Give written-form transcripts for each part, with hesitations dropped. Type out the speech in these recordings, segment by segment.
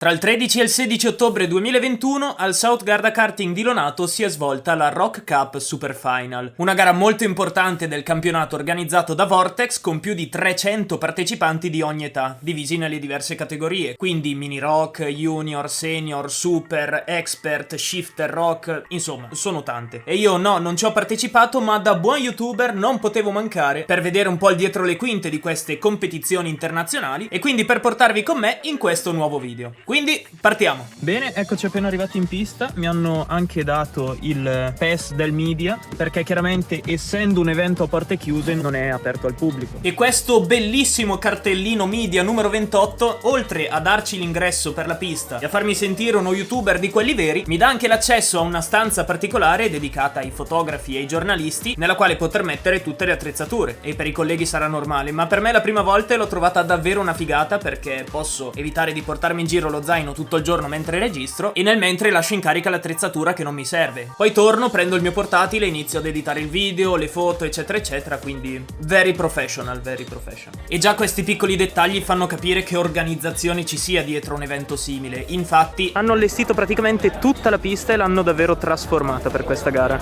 Tra il 13 e il 16 ottobre 2021 al South Garda Karting di Lonato si è svolta la Rock Cup Super Final, una gara molto importante del campionato organizzato da Vortex con più di 300 partecipanti di ogni età, divisi nelle diverse categorie, quindi mini rock, junior, senior, super, expert, shifter rock, insomma, sono tante. E io no, non ci ho partecipato, ma da buon youtuber non potevo mancare per vedere un po' il dietro le quinte di queste competizioni internazionali e quindi per portarvi con me in questo nuovo video. Quindi partiamo. Bene, eccoci appena arrivati in pista. Mi hanno anche dato il pass del media perché chiaramente essendo un evento a porte chiuse non è aperto al pubblico. E questo bellissimo cartellino media numero 28, oltre a darci l'ingresso per la pista e a farmi sentire uno youtuber di quelli veri, mi dà anche l'accesso a una stanza particolare dedicata ai fotografi e ai giornalisti, nella quale poter mettere tutte le attrezzature. E per i colleghi sarà normale, ma per me la prima volta l'ho trovata davvero una figata perché posso evitare di portarmi in giro lo zaino tutto il giorno mentre registro e nel mentre lascio in carica l'attrezzatura che non mi serve. Poi torno, prendo il mio portatile e inizio ad editare il video, le foto eccetera eccetera, quindi very professional, very professional. E già questi piccoli dettagli fanno capire che organizzazione ci sia dietro un evento simile. Infatti hanno allestito praticamente tutta la pista e l'hanno davvero trasformata per questa gara.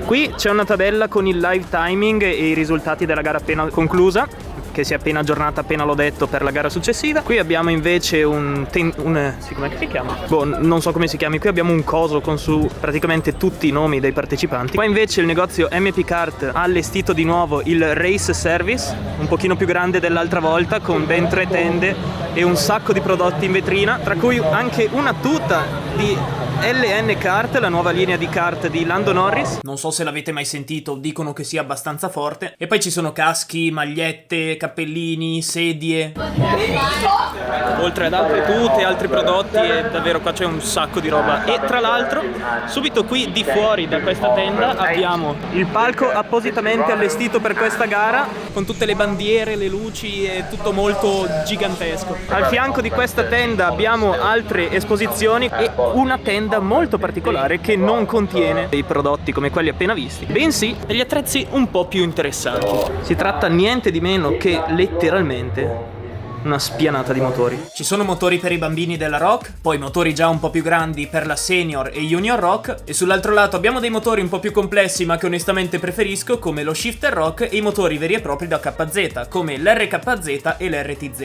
Qui c'è una tabella con il live timing e i risultati della gara appena conclusa, che si è appena aggiornata, appena l'ho detto, per la gara successiva. Qui abbiamo invece sì, come si chiama? Boh, non so come si chiami. Qui abbiamo un coso con su praticamente tutti i nomi dei partecipanti. Qua invece il negozio MP Kart ha allestito di nuovo il Race Service, un pochino più grande dell'altra volta, con ben 3 tende e un sacco di prodotti in vetrina, tra cui anche una tuta di LN Kart, la nuova linea di kart di Lando Norris. Non so se l'avete mai sentito, dicono che sia abbastanza forte. E poi ci sono caschi, magliette, cappellini, sedie, oltre ad altre tute, altri prodotti, e davvero qua c'è un sacco di roba. E tra l'altro subito qui di fuori da questa tenda abbiamo il palco appositamente allestito per questa gara, con tutte le bandiere, le luci e tutto molto gigantesco. Al fianco di questa tenda abbiamo altre esposizioni e una tenda molto particolare che non contiene dei prodotti come quelli appena visti, bensì degli attrezzi un po' più interessanti. Si tratta niente di meno che letteralmente una spianata di motori. Ci sono motori per i bambini della Rock, poi motori già un po' più grandi per la Senior e Junior Rock, e sull'altro lato abbiamo dei motori un po' più complessi ma che onestamente preferisco, come lo Shifter Rock, e i motori veri e propri da KZ, come l'RKZ e l'RTZ.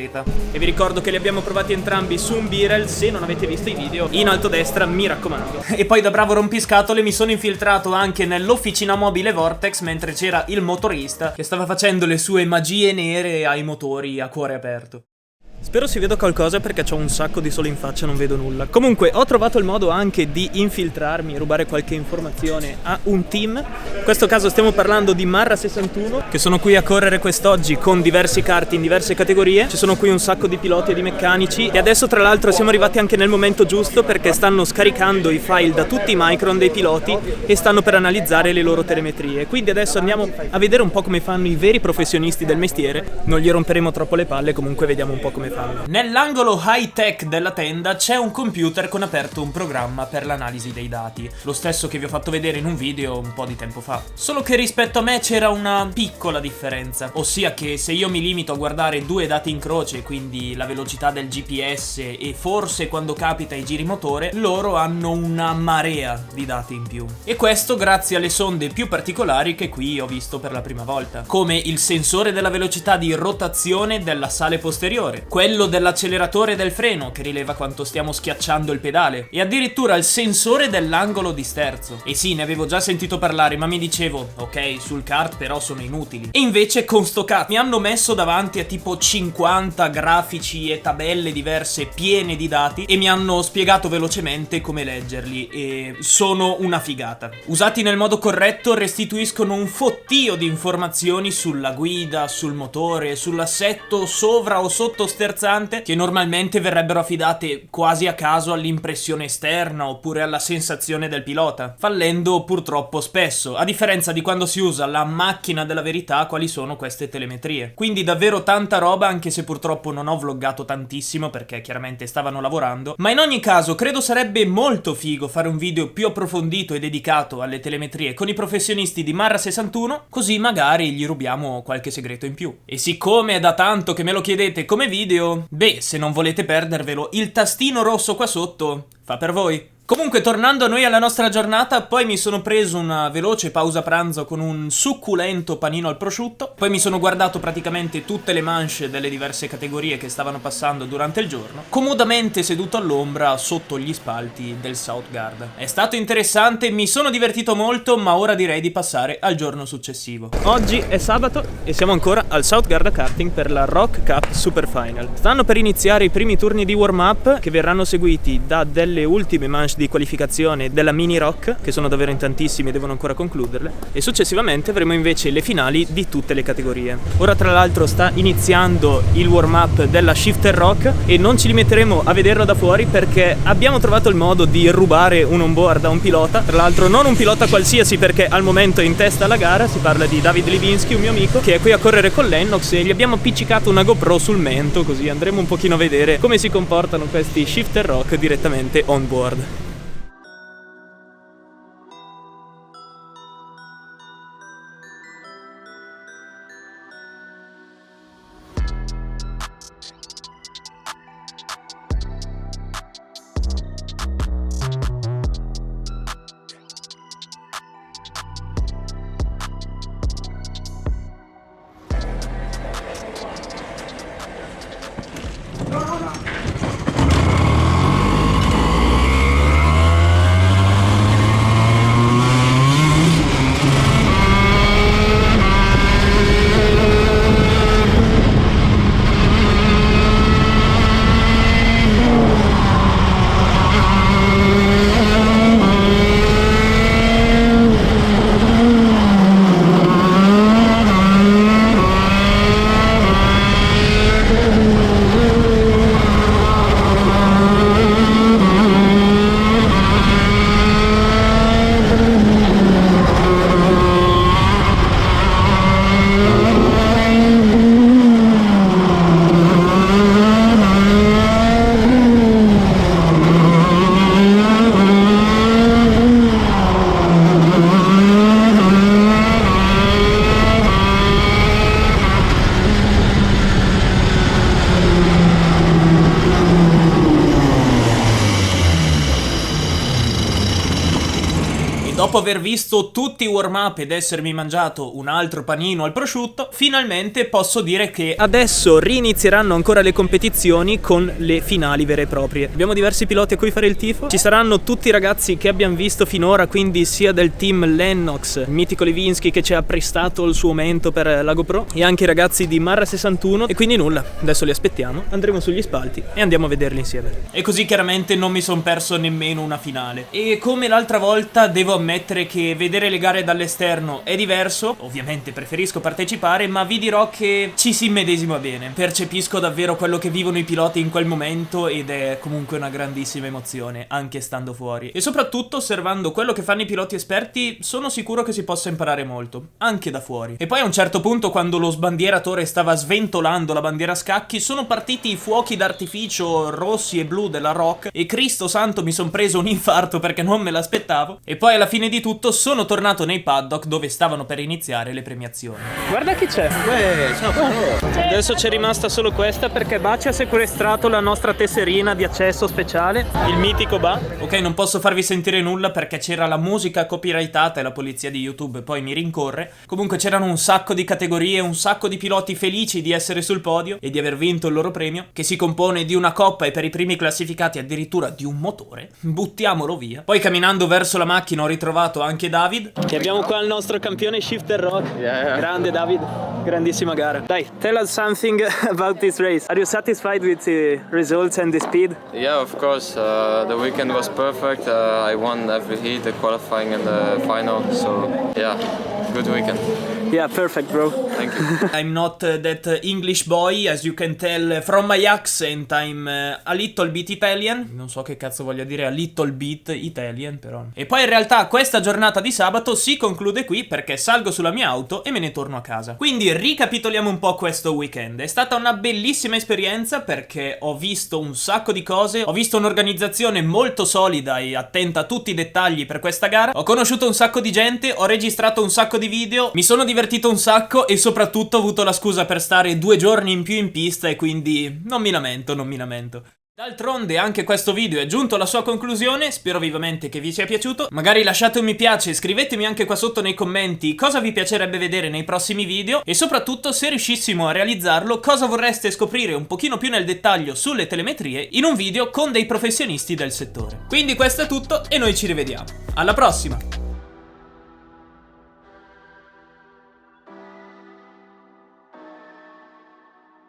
E vi ricordo che li abbiamo provati entrambi su un Birel, se non avete visto i video, in alto a destra, mi raccomando. E poi da bravo rompiscatole mi sono infiltrato anche nell'officina mobile Vortex mentre c'era il motorista che stava facendo le sue magie nere ai motori a cuore aperto. Spero si veda qualcosa perché c'ho un sacco di sole in faccia, non vedo nulla. Comunque ho trovato il modo anche di infiltrarmi e rubare qualche informazione a un team. In questo caso stiamo parlando di Marra 61, che sono qui a correre quest'oggi con diversi kart in diverse categorie. Ci sono qui un sacco di piloti e di meccanici e adesso tra l'altro siamo arrivati anche nel momento giusto perché stanno scaricando i file da tutti i micron dei piloti e stanno per analizzare le loro telemetrie. Quindi adesso andiamo a vedere un po' come fanno i veri professionisti del mestiere. Non gli romperemo troppo le palle, comunque vediamo un po' come fanno. Nell'angolo high tech della tenda c'è un computer con aperto un programma per l'analisi dei dati, lo stesso che vi ho fatto vedere in un video un po' di tempo fa. Solo che rispetto a me c'era una piccola differenza, ossia che se io mi limito a guardare 2 dati in croce, quindi la velocità del GPS e forse quando capita i giri motore, loro hanno una marea di dati in più. E questo grazie alle sonde più particolari che qui ho visto per la prima volta, come il sensore della velocità di rotazione della sale posteriore, quello dell'acceleratore del freno che rileva quanto stiamo schiacciando il pedale, e addirittura il sensore dell'angolo di sterzo. E sì, ne avevo già sentito parlare, ma mi dicevo ok, sul kart però sono inutili. E invece con sto cazzo mi hanno messo davanti a tipo 50 grafici e tabelle diverse piene di dati e mi hanno spiegato velocemente come leggerli, e sono una figata. Usati nel modo corretto restituiscono un fottio di informazioni sulla guida, sul motore, sull'assetto sovra o sotto sterzante, che normalmente verrebbero affidate quasi a caso all'impressione esterna oppure alla sensazione del pilota, fallendo purtroppo spesso, a differenza di quando si usa la macchina della verità quali sono queste telemetrie. Quindi davvero tanta roba, anche se purtroppo non ho vloggato tantissimo perché chiaramente stavano lavorando, ma in ogni caso credo sarebbe molto figo fare un video più approfondito e dedicato alle telemetrie con i professionisti di Marra 61, così magari gli rubiamo qualche segreto in più. E siccome è da tanto che me lo chiedete come video, video? Beh, se non volete perdervelo, il tastino rosso qua sotto fa per voi. Comunque, tornando a noi alla nostra giornata, poi mi sono preso una veloce pausa pranzo con un succulento panino al prosciutto, poi mi sono guardato praticamente tutte le manche delle diverse categorie che stavano passando durante il giorno, comodamente seduto all'ombra sotto gli spalti del South Garda. È stato interessante, mi sono divertito molto, ma ora direi di passare al giorno successivo. Oggi è sabato e siamo ancora al South Garda Karting per la Rock Cup Super Final. Stanno per iniziare i primi turni di warm-up che verranno seguiti da delle ultime manche di qualificazione della mini rock, che sono davvero in tantissimi e devono ancora concluderle, e successivamente avremo invece le finali di tutte le categorie. Ora tra l'altro sta iniziando il warm up della shifter rock e non ci limiteremo a vederlo da fuori perché abbiamo trovato il modo di rubare un onboard a un pilota, tra l'altro non un pilota qualsiasi perché al momento è in testa alla gara, si parla di David Livinsky, un mio amico che è qui a correre con Lennox, e gli abbiamo appiccicato una GoPro sul mento, così andremo un pochino a vedere come si comportano questi shifter rock direttamente on board. Dopo aver visto tutti i warm-up ed essermi mangiato un altro panino al prosciutto, finalmente posso dire che adesso rinizieranno ancora le competizioni con le finali vere e proprie. Abbiamo diversi piloti a cui fare il tifo. Ci saranno tutti i ragazzi che abbiamo visto finora, quindi sia del team Lennox, il mitico Levinsky che ci ha prestato il suo mento per la GoPro, e anche i ragazzi di Marra 61, e quindi nulla, adesso li aspettiamo, andremo sugli spalti e andiamo a vederli insieme. E così chiaramente non mi son perso nemmeno una finale. E come l'altra volta devo ammettere che vedere le gare dall'esterno è diverso, ovviamente preferisco partecipare, ma vi dirò che ci si immedesima bene, percepisco davvero quello che vivono i piloti in quel momento ed è comunque una grandissima emozione, anche stando fuori. E soprattutto osservando quello che fanno i piloti esperti, sono sicuro che si possa imparare molto, anche da fuori. E poi a un certo punto, quando lo sbandieratore stava sventolando la bandiera a scacchi, sono partiti i fuochi d'artificio rossi e blu della Rock e Cristo santo mi son preso un infarto perché non me l'aspettavo. E poi alla fine di tutto sono tornato nei paddock dove stavano per iniziare le premiazioni. Guarda chi c'è. Adesso c'è rimasta solo questa perché Ba ci ha sequestrato la nostra tesserina di accesso speciale, il mitico Ba. Ok, non posso farvi sentire nulla perché c'era la musica copyrightata e la polizia di YouTube poi mi rincorre. Comunque c'erano un sacco di categorie, un sacco di piloti felici di essere sul podio e di aver vinto il loro premio, che si compone di una coppa e per i primi classificati addirittura di un motore. Buttiamolo via. Poi camminando verso la macchina ho ritrovato anche David. E abbiamo qua il nostro campione shifter rock. Grande David, grandissima gara. Dai, tell us something about this race. Are you satisfied with the results and the speed? Yeah, of course. The weekend was perfect. I won every heat, the qualifying and the final. So yeah, good weekend. Yeah, perfect, bro. Thank you. I'm not that English boy, as you can tell from my accent. I'm a little bit Italian. Non so che cazzo voglia dire a little bit Italian, però. E poi in realtà questa giornata di sabato si conclude qui perché salgo sulla mia auto e me ne torno a casa. Quindi ricapitoliamo un po' questo weekend. È stata una bellissima esperienza perché ho visto un sacco di cose, ho visto un'organizzazione molto solida e attenta a tutti i dettagli per questa gara, ho conosciuto un sacco di gente, ho registrato un sacco di video, mi sono divertito divertito un sacco e soprattutto ho avuto la scusa per stare 2 giorni in più in pista e quindi non mi lamento, non mi lamento. D'altronde anche questo video è giunto alla sua conclusione, spero vivamente che vi sia piaciuto. Magari lasciate un mi piace e scrivetemi anche qua sotto nei commenti cosa vi piacerebbe vedere nei prossimi video e soprattutto, se riuscissimo a realizzarlo, cosa vorreste scoprire un pochino più nel dettaglio sulle telemetrie in un video con dei professionisti del settore. Quindi questo è tutto e noi ci rivediamo. Alla prossima!